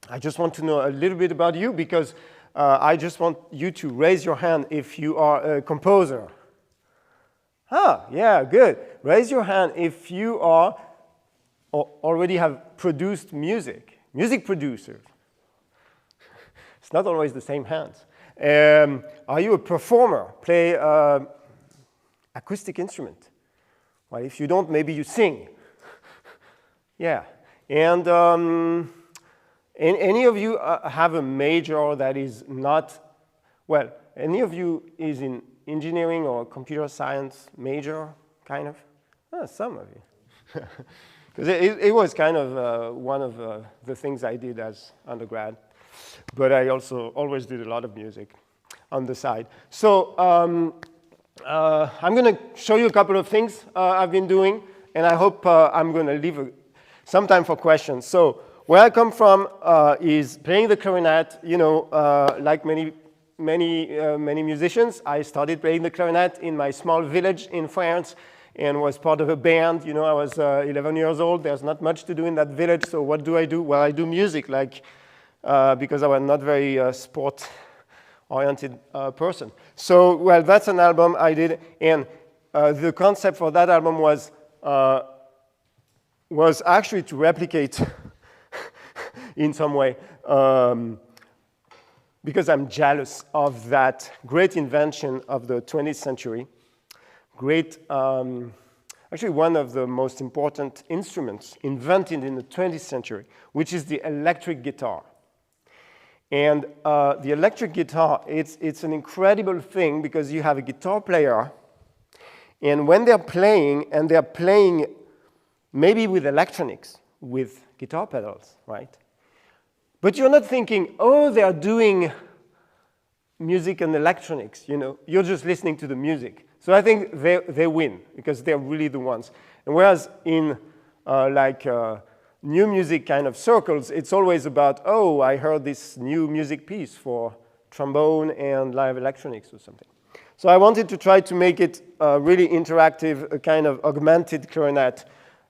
I just want to know a little bit about you because I just want you to raise your hand if you are a composer. Ah, yeah, good. Raise your hand if you are or already have produced music. Music producers. It's not always the same hands. Are you a performer? Play acoustic instrument? Well, if you don't, maybe you sing. Yeah. And any of you have a major that is not, well, any of you is in engineering or computer science major, kind of? Some of you. Because it was kind of one of the things I did as undergrad. But I also always did a lot of music on the side. So I'm going to show you a couple of things I've been doing, and I hope I'm going to leave some time for questions. So where I come from is playing the clarinet. You know, like many musicians, I started playing the clarinet in my small village in France and was part of a band. You know, I was 11 years old. There's not much to do in that village, so what do? Well, I do music, like, because I was not very sport-oriented person. So, well, that's an album I did, and the concept for that album was actually to replicate in some way, because I'm jealous of that great invention of the 20th century. Great, actually one of the most important instruments invented in the 20th century, which is the electric guitar. And the electric guitar, it's an incredible thing because you have a guitar player, and when they're playing, and they're playing maybe with electronics, with guitar pedals, right? But you're not thinking, oh, they are doing music and electronics, you know. You're just listening to the music. So I think they win, because they're really the ones. And whereas in new music kind of circles, it's always about, oh, I heard this new music piece for trombone and live electronics or something. So I wanted to try to make it really interactive, a kind of augmented clarinet.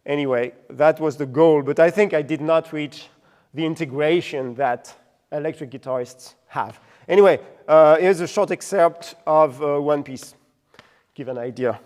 Anyway, that was the goal, but I think I did not reach the integration that electric guitarists have. Anyway, here's a short excerpt of one piece. Give an idea.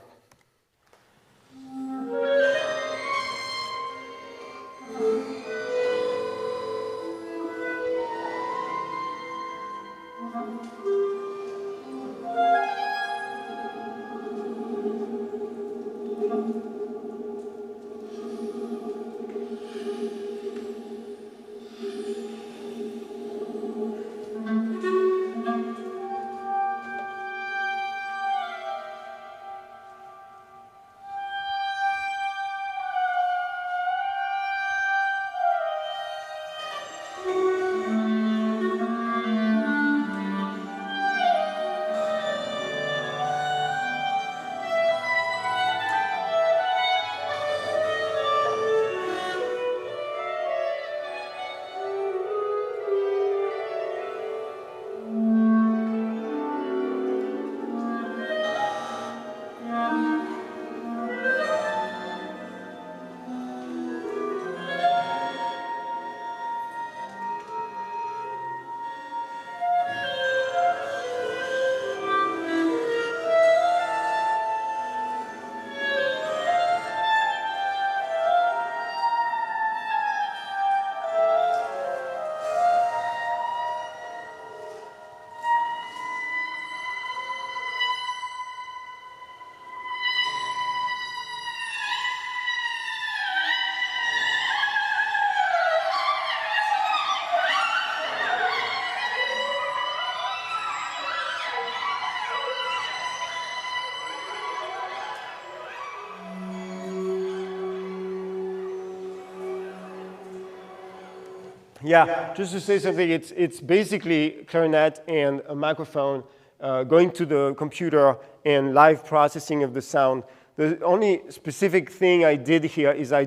Yeah, just to say something, it's basically clarinet and a microphone going to the computer and live processing of the sound. The only specific thing I did here is I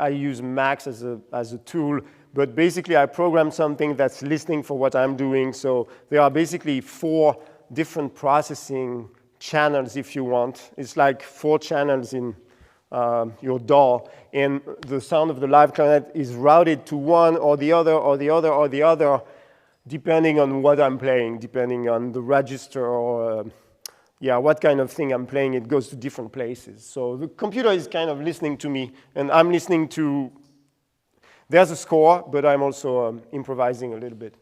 use Max as a tool, but basically I programmed something that's listening for what I'm doing. So there are basically 4 different processing channels, if you want. It's like 4 channels in your DAW, and the sound of the live clarinet is routed to one or the other or the other or the other, depending on what I'm playing, depending on the register or yeah, what kind of thing I'm playing. It goes to different places. So the computer is kind of listening to me, and I'm listening to, there's a score, but I'm also improvising a little bit.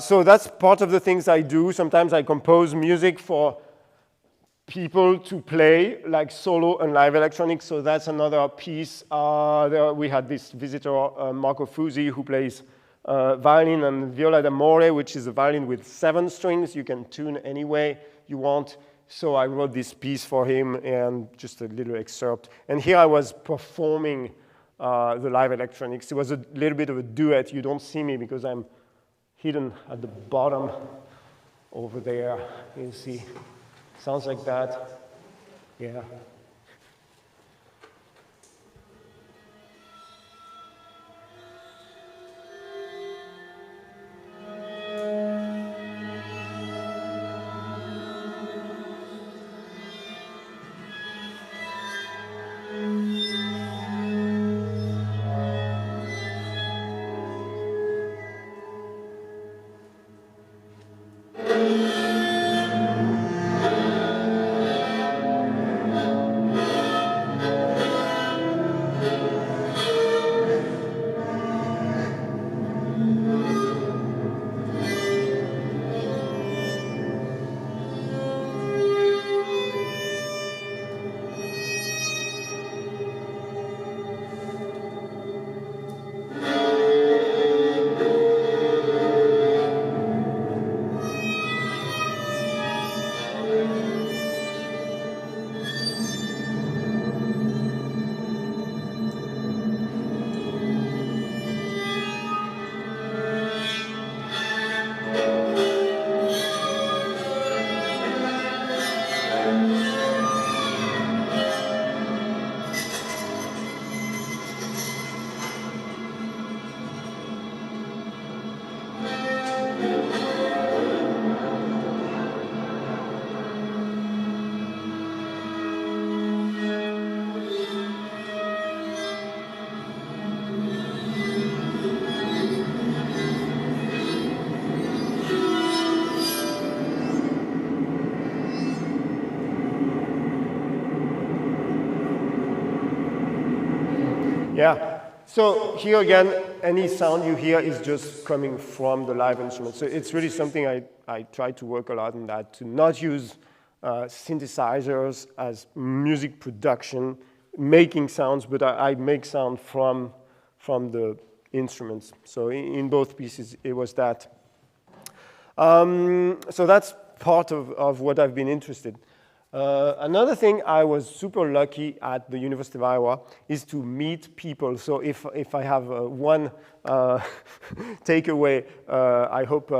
So that's part of the things I do. Sometimes I compose music for people to play, like solo and live electronics, so that's another piece. We had this visitor, Marco Fusi, who plays violin and viola d'amore, which is a violin with 7 strings. You can tune any way you want. So I wrote this piece for him, and just a little excerpt. And here I was performing the live electronics. It was a little bit of a duet. You don't see me because I'm hidden at the bottom over there. You see. Sounds like that. Yeah. Yeah, so here again, any sound you hear is just coming from the live instrument. So it's really something I try to work a lot on that, to not use synthesizers as music production, making sounds, but I make sound from the instruments. So in both pieces, it was that. So that's part of what I've been interested in. Another thing I was super lucky at the University of Iowa is to meet people. So if I have one takeaway, I hope,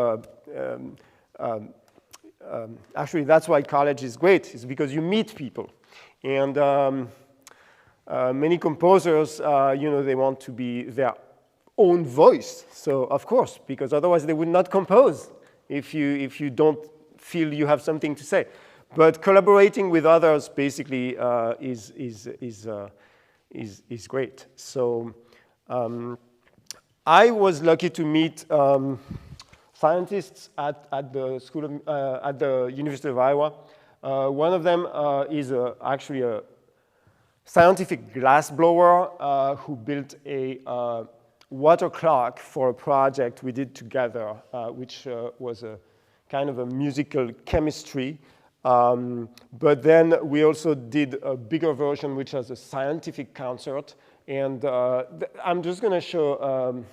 actually that's why college is great, is because you meet people. And many composers, they want to be their own voice. So of course, because otherwise they would not compose if you don't feel you have something to say. But collaborating with others basically is great. So I was lucky to meet scientists at the University of Iowa. One of them is actually a scientific glassblower who built a water clock for a project we did together, which was a kind of a musical chemistry. But then we also did a bigger version, which was a scientific concert. And I'm just going to show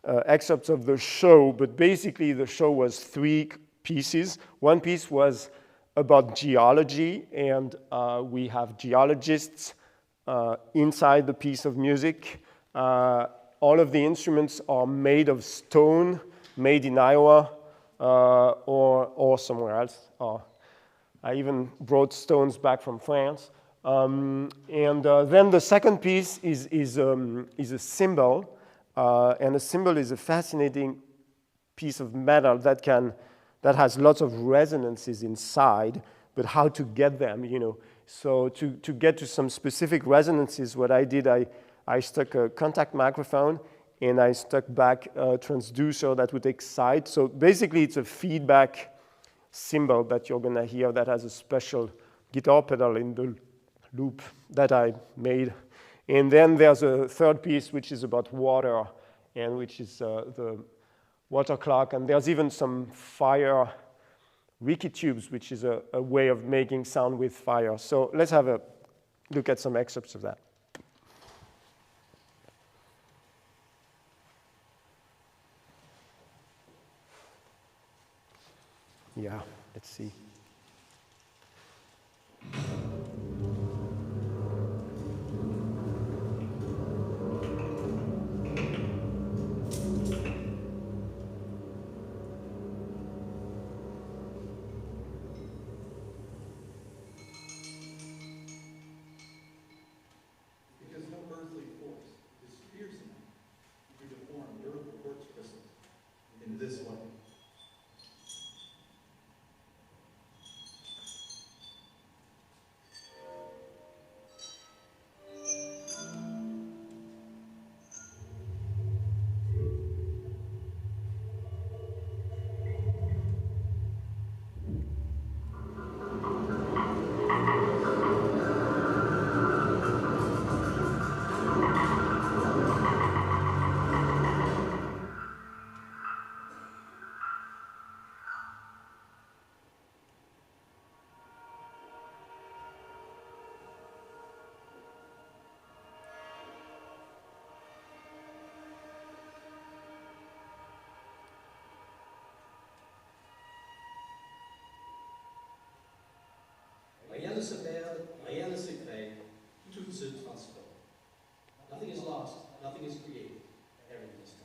excerpts of the show. But basically, the show was 3 pieces. One piece was about geology. And we have geologists inside the piece of music. All of the instruments are made of stone, made in Iowa or somewhere else. I even brought stones back from France. And then the second piece is a cymbal. And a cymbal is a fascinating piece of metal that has lots of resonances inside, but how to get them, So to get to some specific resonances, what I did, I stuck a contact microphone and I stuck back a transducer that would excite. So basically it's a feedback cymbal that you're gonna hear that has a special guitar pedal in the loop that I made. And then there's a third piece which is about water, and which is the water clock. And there's even some fire Ricky tubes, which is a way of making sound with fire. So let's have a look at some excerpts of that. Yeah, let's see. Because no earthly force is fierce enough to deform the earth or quartz crystals in this way. Rien ne se perd, rien ne se crée, tout se transforme. Nothing is lost, nothing is created, everything is transformed.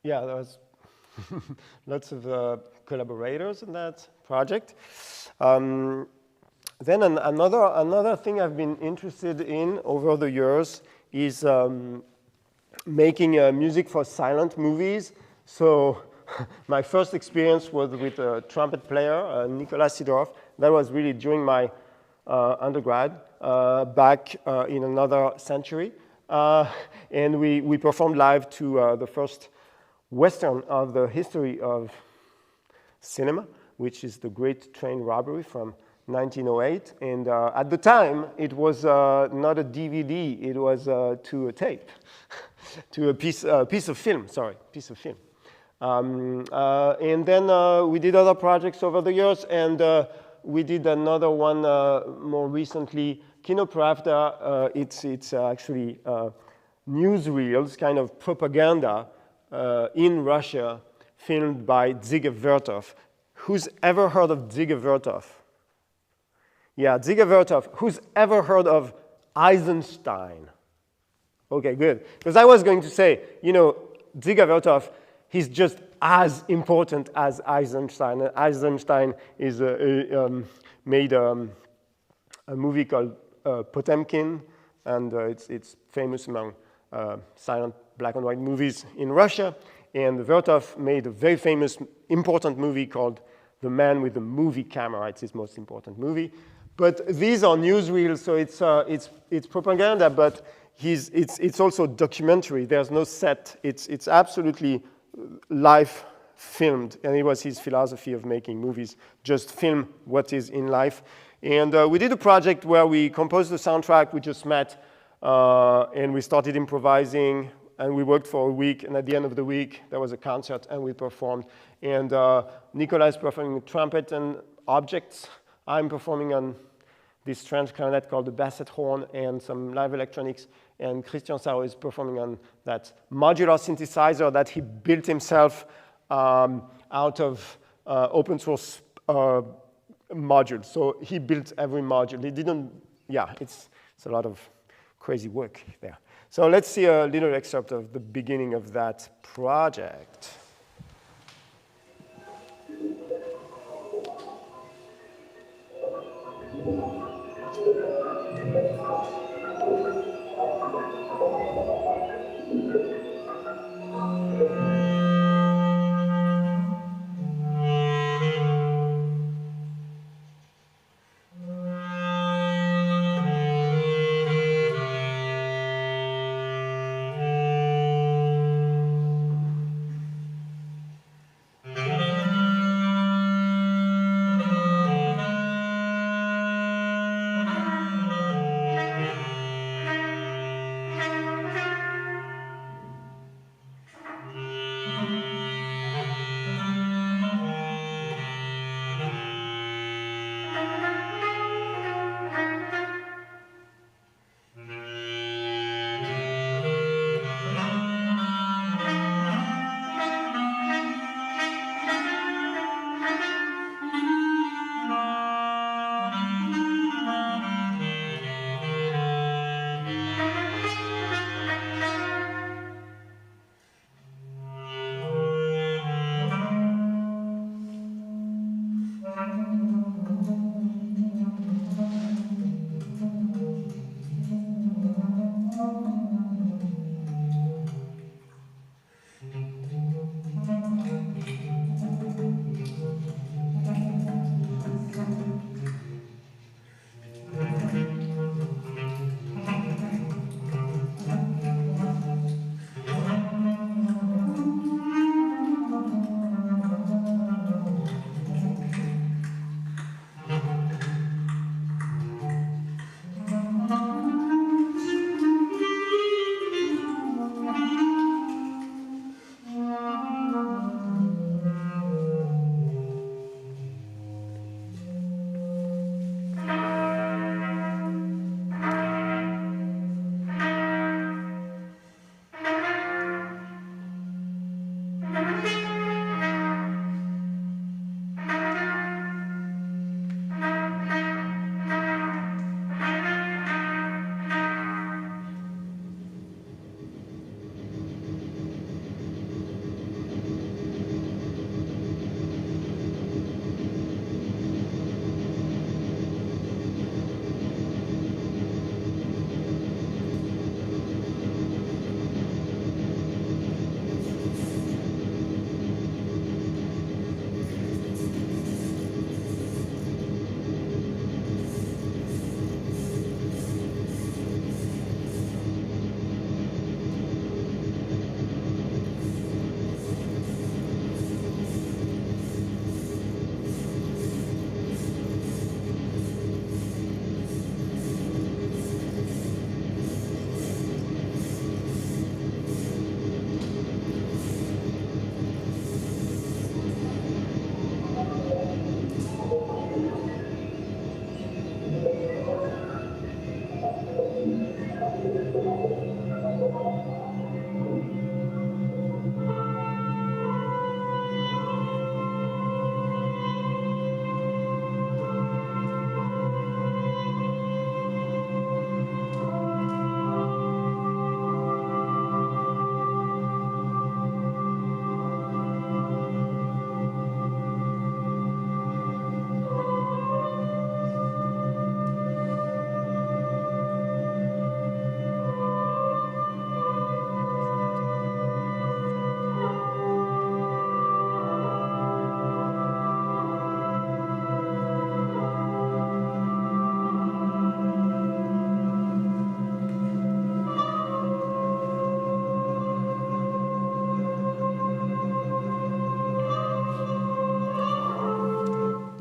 Yeah, there was lots of collaborators in that project. Then another thing I've been interested in over the years is making music for silent movies. So my first experience was with a trumpet player, Nicolas Sidorf. That was really during my undergrad back in another century. And we performed live to the first Western of the history of cinema, which is The Great Train Robbery from 1908. And at the time, it was not a DVD, it was to a tape, to a piece of film, piece of film. And then we did other projects over the years, and we did another one more recently, Kino Pravda. It's actually newsreels, kind of propaganda in Russia, filmed by Dziga Vertov. Who's ever heard of Dziga Vertov? Yeah, Dziga Vertov. Who's ever heard of Eisenstein? Okay, good. Because I was going to say, you know, Dziga Vertov, he's just as important as Eisenstein. Eisenstein is made a movie called Potemkin, and it's famous among silent black and white movies in Russia. And Vertov made a very famous, important movie called The Man with the Movie Camera. It's his most important movie. But these are newsreels, so it's propaganda, but it's also documentary. There's no set. It's absolutely live filmed, and it was his philosophy of making movies, just film what is in life. And we did a project where we composed the soundtrack. We just met, and we started improvising, and we worked for a week, and at the end of the week, there was a concert, and we performed. And Nicolas is performing trumpet and objects. I'm performing on this strange clarinet called the basset horn and some live electronics, and Christian Sarro is performing on that modular synthesizer that he built himself out of open source modules. So he built every module. He didn't, yeah, it's a lot of crazy work there. So let's see a little excerpt of the beginning of that project.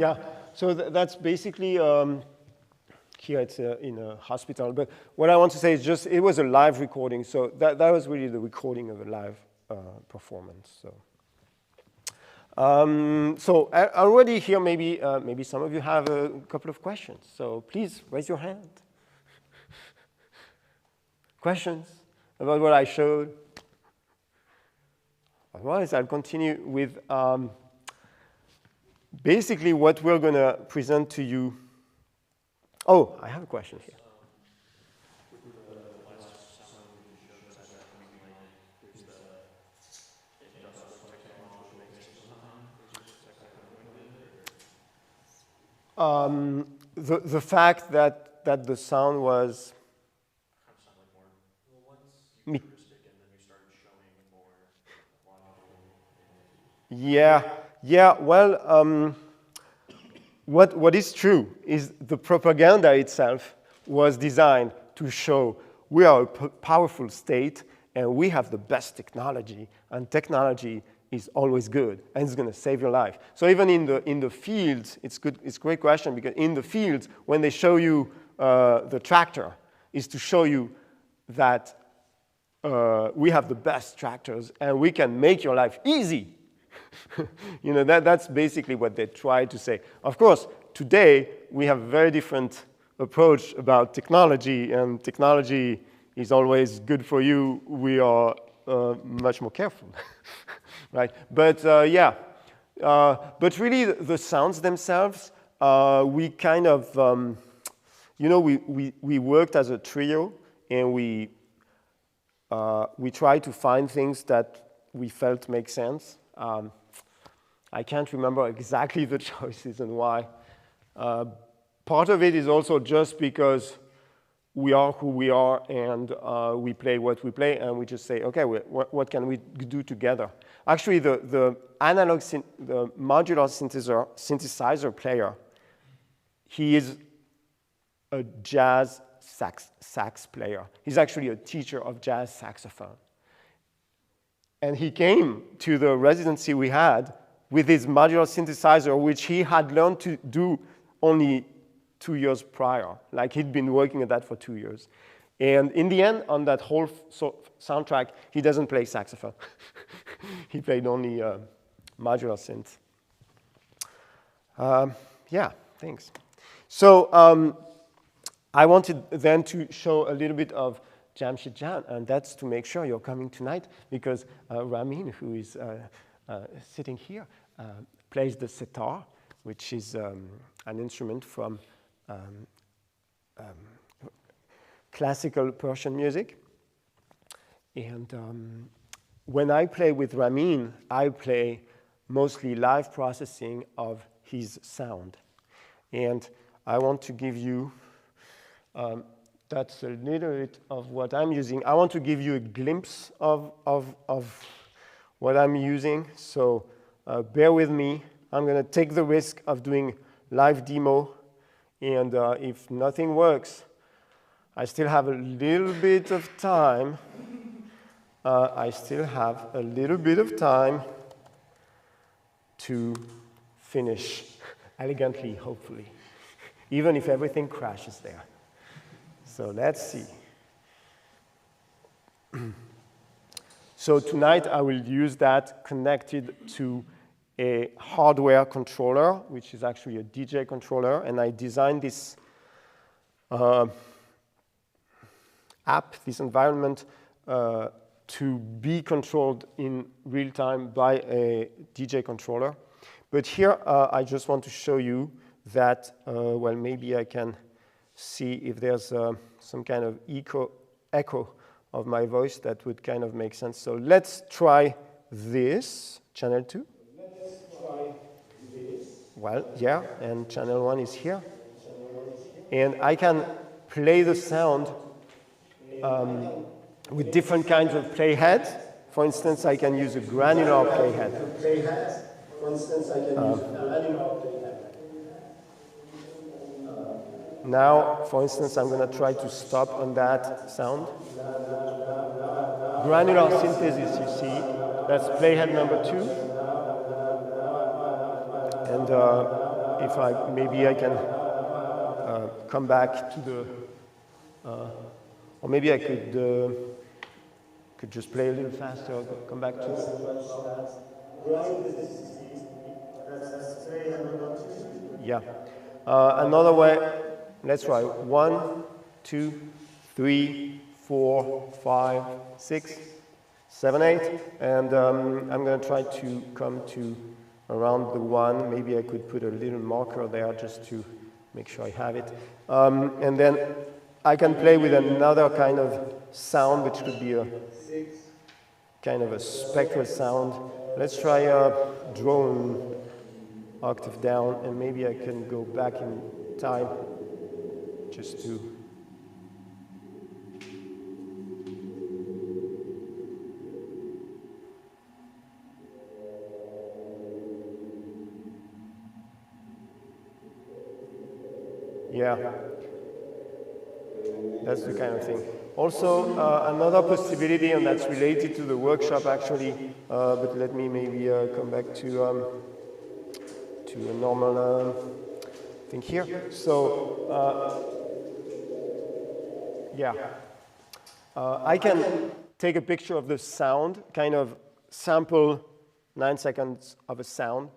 Yeah, so that's basically, here it's in a hospital, but what I want to say is just, it was a live recording, so that was really the recording of a live performance. So already here, maybe some of you have a couple of questions, so please raise your hand. Questions about what I showed? Otherwise, I'll continue with basically what we're going to present to you. Oh, I have a question here. The fact that the sound was yeah. Well, what is true is the propaganda itself was designed to show we are a powerful state and we have the best technology, and technology is always good and it's going to save your life. So even in the fields, it's good. It's a great question, because in the fields, when they show you the tractor, is to show you that we have the best tractors and we can make your life easy. You know, that's basically what they try to say. Of course, today we have a very different approach about technology, and technology is always good for you. We are much more careful, right? But yeah, but really the sounds themselves, we kind of, you know, we worked as a trio, and we tried to find things that we felt make sense. I can't remember exactly the choices and why. Part of it is also just because we are who we are, and we play what we play, and we just say, okay, what can we do together? Actually, the modular synthesizer player, he is a jazz sax player. He's actually a teacher of jazz saxophone. And he came to the residency we had with his modular synthesizer, which he had learned to do only 2 years prior. Like, he'd been working at that for 2 years. And in the end, on that whole soundtrack, he doesn't play saxophone. He played only modular synth. Yeah, thanks. So I wanted then to show a little bit of Jamshid Jan, and that's to make sure you're coming tonight, because Ramin, who is sitting here, plays the sitar, which is an instrument from classical Persian music. And when I play with Ramin, I play mostly live processing of his sound. And I want to give you, that's a little bit of what I'm using. I want to give you a glimpse of what I'm using. So bear with me. I'm going to take the risk of doing live demo. And if nothing works, I still have a little bit of time. I still have a little bit of time to finish elegantly, hopefully, even if everything crashes there. So let's see. So tonight I will use that connected to a hardware controller, which is actually a DJ controller, and I designed this app, this environment, to be controlled in real time by a DJ controller. But here I just want to show you that, well, maybe I can see if there's some kind of echo of my voice that would kind of make sense. So let's try this, channel 2. Let's try this. Well, yeah, and channel 1 is here. And I can play the sound with different kinds of playheads. For instance, I can use a granular playhead. Now, for instance, I'm going to try to stop on that sound. Granular synthesis, you see, that's playhead number 2. And if maybe I can come back to the, or maybe I could just play a little faster, come back to. Yeah. Another way, let's try 1, 2, 3, 4, 5, 6, 7, 8, and I'm going to try to come to around the 1. Maybe I could put a little marker there just to make sure I have it. And then I can play with another kind of sound, which could be a kind of a spectral sound. Let's try a drone octave down, and maybe I can go back in time just to. Yeah, that's the kind of thing. Also, another possibility, and that's related to the workshop actually, but let me maybe come back to a normal thing here. So, yeah, I can take a picture of the sound, kind of sample 9 seconds of a sound,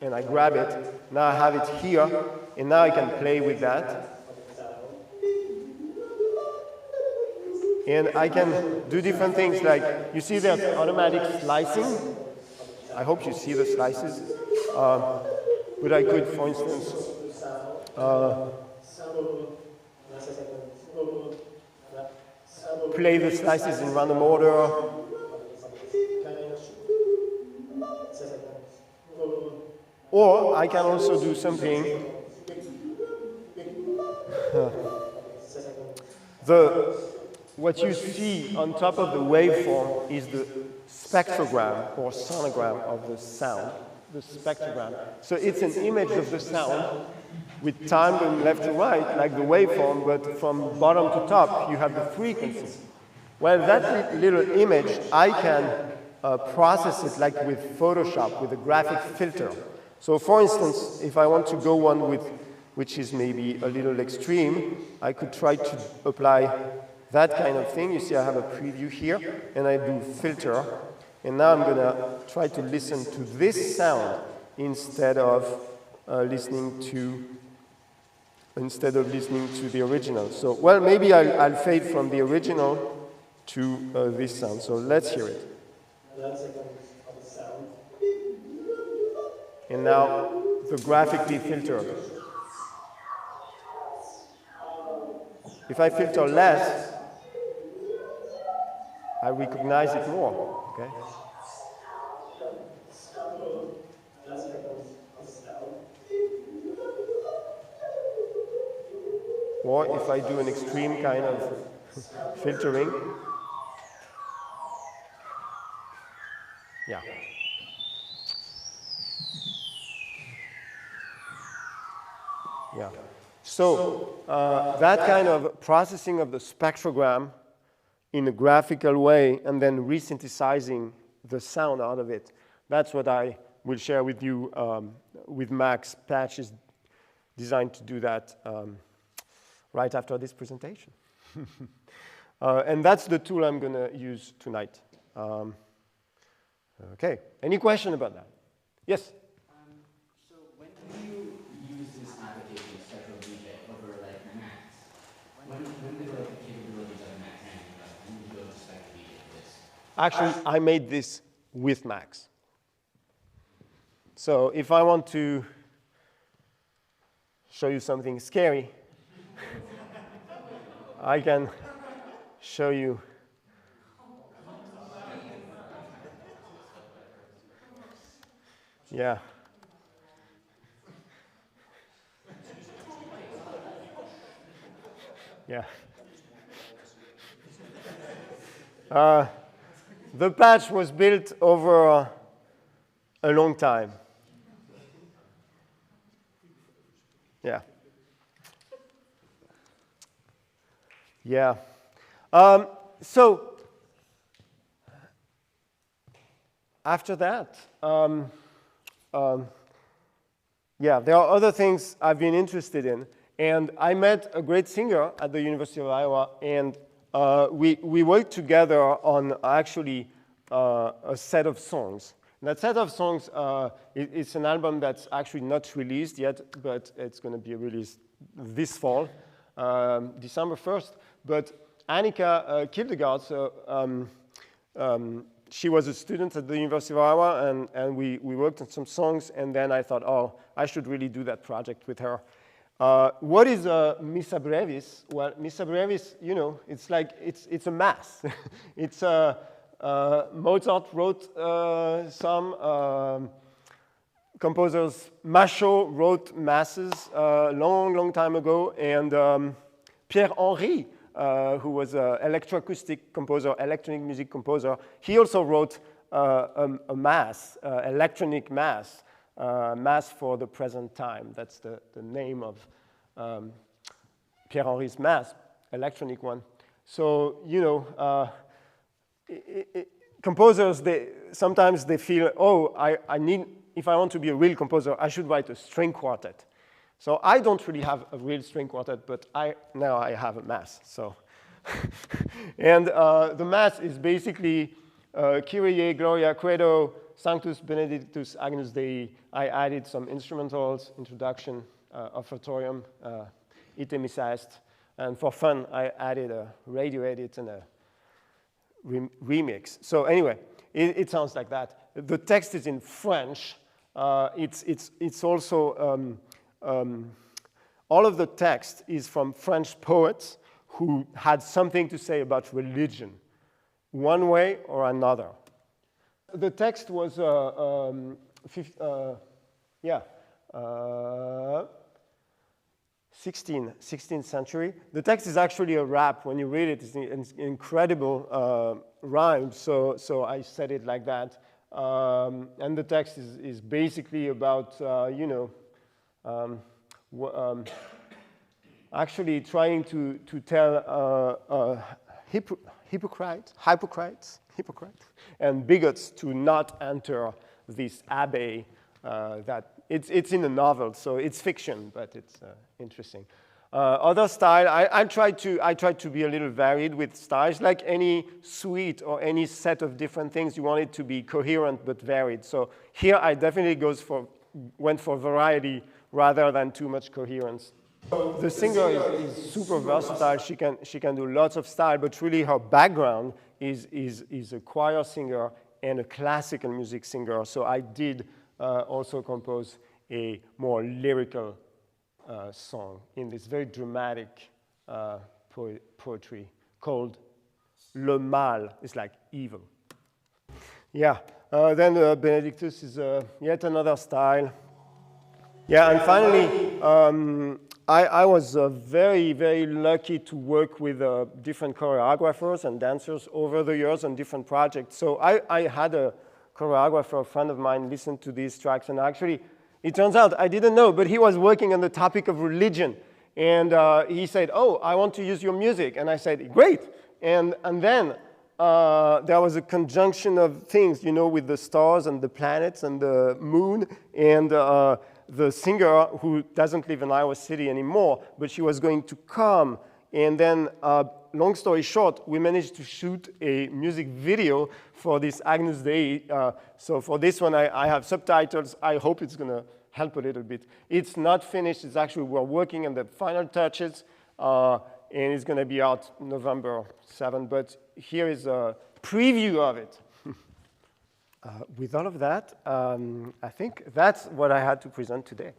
and I grab it. Now I have it here, and now I can play with that. And I can do different things, like you see there's automatic slicing. I hope you see the slices. But I could, for instance, play the slices in random order. Or I can also do something. What you see on top of the waveform is the spectrogram or sonogram of the sound, the spectrogram. So it's an image of the sound with time going left to right, like the waveform, but from bottom to top, you have the frequency. Well, that little image, I can process it like with Photoshop, with a graphic filter. So for instance, if I want to go one with, which is maybe a little extreme, I could try to apply that kind of thing. You see I have a preview here, and I do filter. And now I'm going to try to listen to this sound instead of listening to the original. So, well, maybe I'll fade from the original to this sound. So let's hear it. And now the graphically filter. If I filter less, I recognize it more, okay? Or if I do an extreme kind of filtering, yeah. Yeah. So that kind of processing of the spectrogram in a graphical way and then resynthesizing the sound out of it, that's what I will share with you with Max. Patch is designed to do that right after this presentation. And that's the tool I'm going to use tonight. Okay, any question about that? Yes? So when do you use this application, Spectral DJ, over like Max? When did like the capabilities of Max hang up? When did you go to Spectral DJ for this? Actually, I made this with Max. So if I want to show you something scary, I can show you. Yeah. Yeah. The patch was built over a long time. Yeah. Yeah. So after that, yeah, there are other things I've been interested in. And I met a great singer at the University of Iowa, and we worked together on actually a set of songs. And that set of songs, it's an album that's actually not released yet, but it's going to be released this fall, December 1st. But Annika Kildegard, so she was a student at the University of Iowa, and we worked on some songs, and then I thought, oh, I should really do that project with her. What is Missa Brevis? Well, Missa Brevis, you know, it's like, it's a mass. It's Mozart wrote some, composers, Machaut wrote masses long time ago, and Pierre-Henri, who was an electroacoustic composer, electronic music composer, he also wrote a mass, electronic mass, Mass for the Present Time. That's the name of Pierre-Henri's Mass, electronic one. So, you know, composers, sometimes they feel, oh, I need, if I want to be a real composer, I should write a string quartet. So I don't really have a real string quartet, but now I have a mass. So, and the mass is basically Kyrie, Gloria, Credo, Sanctus, Benedictus, Agnus Dei. I added some instrumentals, introduction, offertorium, Ite Missa Est, and for fun, I added a radio edit and a remix. So anyway, it sounds like that. The text is in French. It's also all of the text is from French poets who had something to say about religion, one way or another. The text was, 16th century. The text is actually a rap. When you read it, it's an incredible rhyme, so I said it like that. And the text is basically about, you know, actually trying to tell hypocrites and bigots to not enter this abbey. That it's in a novel, so it's fiction, but it's interesting. Other style, I try to be a little varied with styles. Like any suite or any set of different things, you want it to be coherent but varied. So here I definitely went for variety rather than too much coherence. The singer is super versatile. She can do lots of style, but really her background is a choir singer and a classical music singer. So I did also compose a more lyrical song in this very dramatic poetry called Le Mal. It's like evil. Yeah. Then Benedictus is yet another style. Yeah, and finally, I was very, very lucky to work with different choreographers and dancers over the years on different projects. So I had a choreographer, a friend of mine, listen to these tracks, and actually, it turns out, I didn't know, but he was working on the topic of religion. And he said, oh, I want to use your music. And I said, great. And then there was a conjunction of things, you know, with the stars and the planets and the moon, and the singer, who doesn't live in Iowa City anymore, but she was going to come. And then, long story short, we managed to shoot a music video for this Agnus Dei. So for this one, I have subtitles. I hope it's going to help a little bit. It's not finished. It's actually, we're working on the final touches, and it's going to be out November 7th. But here is a preview of it. With all of that, I think that's what I had to present today.